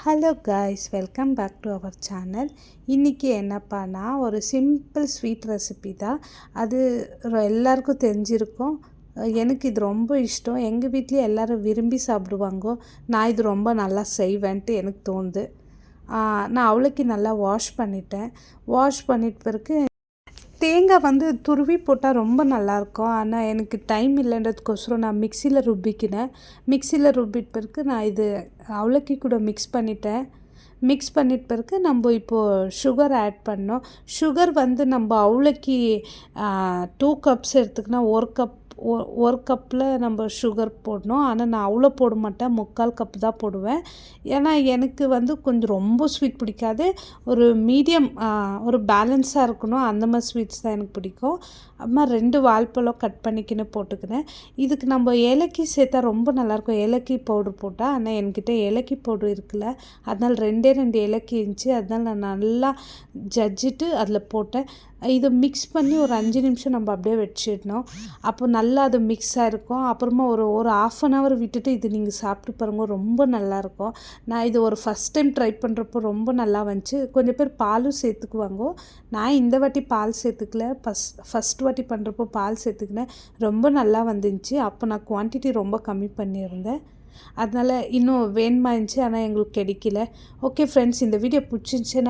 Hello guys, welcome back to our channel. இன்றைக்கி என்னப்பானா ஒரு சிம்பிள் ஸ்வீட் ரெசிபி தான். அது எல்லாருக்கும் தெரிஞ்சிருக்கும். எனக்கு இது ரொம்ப இஷ்டம். எங்கள் வீட்லேயும் எல்லோரும் விரும்பி சாப்பிடுவாங்க. நான் இது ரொம்ப நல்லா செய்வேன்ட்டு எனக்கு தோணுது. நான் அவளுக்கு நல்லா வாஷ் பண்ணிட்ட பிறகு தேங்காய் துருவி போட்டால் ரொம்ப நல்லாயிருக்கும். ஆனால் எனக்கு டைம் இல்லைன்றதுக்கோசரம் நான் மிக்சியில் ருப்பிட்ட பிறகு நான் இது அவலக்கி கூட மிக்ஸ் பண்ணிட்ட பிறகு நம்ம இப்போது சுகர் ஆட் பண்ணோம். சுகர் நம்ம அவலக்கி 2 கப்ஸ் எடுத்துக்கினா ஒரு கப்பில் நம்ம சுகர் போடணும். ஆனால் நான் அவ்வளோ போட மாட்டேன், 3/4 கப்பு தான் போடுவேன். ஏன்னா எனக்கு கொஞ்சம் ரொம்ப ஸ்வீட் பிடிக்காது. ஒரு மீடியம் ஒரு பேலன்ஸாக இருக்கணும், அந்த மாதிரி ஸ்வீட்ஸ் தான் எனக்கு பிடிக்கும். அப்புறமா 2 வாழைப்பழம் கட் பண்ணிக்கின்னு போட்டுக்கினேன். இதுக்கு நம்ம ஏலக்கி சேர்த்தா ரொம்ப நல்லாயிருக்கும், ஏலக்கி பவுட்ரு போட்டால். ஆனால் என்கிட்ட ஏலக்கி பவுட்ரு இருக்குல்ல, அதனால் 2 ஏலக்கி இருந்துச்சு. அதனால் நான் நல்லா ஜஜ்ஜிட்டு அதில் போட்டேன். இதை மிக்ஸ் பண்ணி ஒரு 5 நிமிஷம் நம்ம அப்படியே வச்சிடணும். அப்போ நல்லா அது மிக்ஸ் ஆகிருக்கும். அப்புறமா ஒரு 1/2 hour விட்டுட்டு இது நீங்கள் சாப்பிட்டு பாருங்கள், ரொம்ப நல்லாயிருக்கும். நான் இது ஒரு ஃபஸ்ட் டைம் ட்ரை பண்ணுறப்போ ரொம்ப நல்லா வந்துச்சு. கொஞ்சம் பேர் பாலும் சேர்த்துக்குவாங்க. நான் இந்த வாட்டி பால் சேர்த்துக்கல, ஃபஸ்ட் வாட்டி பண்ணுறப்போ பால் சேர்த்துக்கினேன். ரொம்ப நல்லா வந்துச்சு. அப்போ நான் குவான்டிட்டி ரொம்ப கம்மி பண்ணியிருந்தேன், அதனால் இன்னும் வேணுமா இருந்துச்சு. ஆனால் எங்களுக்கு கிடைக்கல. ஓகே ஃப்ரெண்ட்ஸ், இந்த வீடியோ பிடிச்சிருந்துச்சு